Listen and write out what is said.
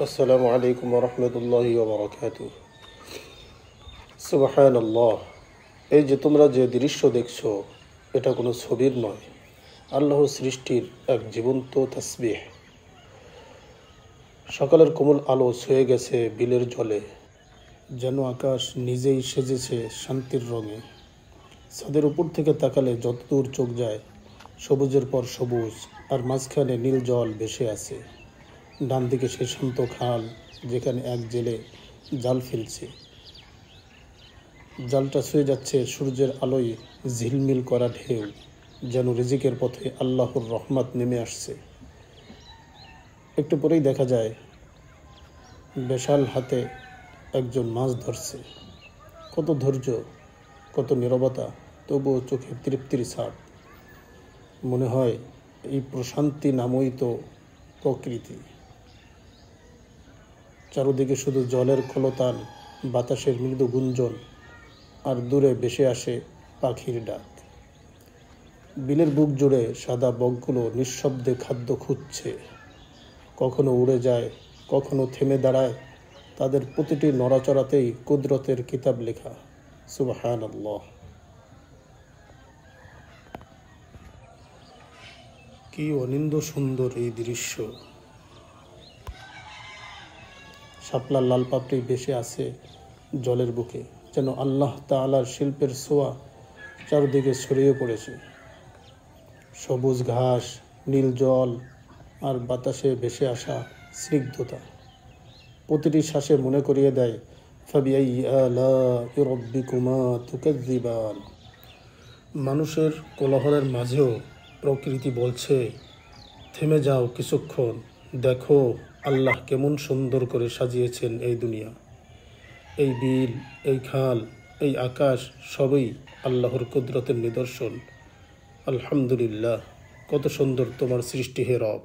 আসসালামু আলাইকুম রহমতুল্লাহি ওবরাকাতুহ। সুবহানাল্লাহ। এই যে তোমরা যে দৃশ্য দেখছো, এটা কোনো ছবির নয়, আল্লাহর সৃষ্টির এক জীবন্ত তাসবিহ। সকালের কোমল আলো ছুঁয়ে গেছে বিলের জলে, যেন আকাশ নিজেই সেজেছে শান্তির রঙে। ছাদের উপর থেকে তাকালে যতদূর চোখ যায়, সবুজের পর সবুজ, আর মাঝখানে নীল জল ভেসে আছে। ডান দিকে সেই শান্ত খাল, যেখানে এক জেলে জাল ফেলছে। জালটা ছুঁয়ে যাচ্ছে সূর্যের আলোয় ঝিলমিল করা ঢেউ, যেন রিজিকের পথে আল্লাহর রহমত নেমে আসছে। একটু পরেই দেখা যায় বিশাল হাতে একজন মাছ ধরছে। কত ধৈর্য, কত নীরবতা, তবুও চোখে তৃপ্তির ছাপ। মনে হয় এই প্রশান্তি নামই তো প্রকৃতি। চারদিকে শুধু জলের কলতান, বাতাসের মৃদু গুঞ্জন, আর দূরে ভেসে আসে পাখির ডাক। বিলের বুক জুড়ে সাদা বকগুলো নিঃশব্দে খাদ্য খুঁজছে। কখনো উড়ে যায়, কখনো থেমে দাঁড়ায়। তাদের প্রতিটি নড়াচড়াতেই কুদরতের কিতাব লেখা। সুবহানাল্লাহ। কি অনিন্দ সুন্দর এই দৃশ্য। শাপলার লাল পাপড়ি ভেসে আছে জলের বুকে, যেন আল্লাহ তাআলার শিল্পের ছোঁয়া চারদিকে ছড়িয়ে পড়েছে। সবুজ ঘাস, নীল জল, আর বাতাসে ভেসে আসা স্নিগ্ধতা প্রতিটি শ্বাসে মনে করিয়ে দেয়, ফাবিআইয়ি আলাই রাব্বিকুমা তুকাজ্জিবান। মানুষের কোলাহলের মাঝেও প্রকৃতি বলছে, থেমে যাও কিছুক্ষণ, দেখো আল্লাহ কেমন সুন্দর করে সাজিয়েছেন এই দুনিয়া। এই বিল, এই খাল, এই আকাশ, সবই আল্লাহর কুদরতের নিদর্শন। আলহামদুলিল্লাহ, কত সুন্দর তোমার সৃষ্টি হে রব।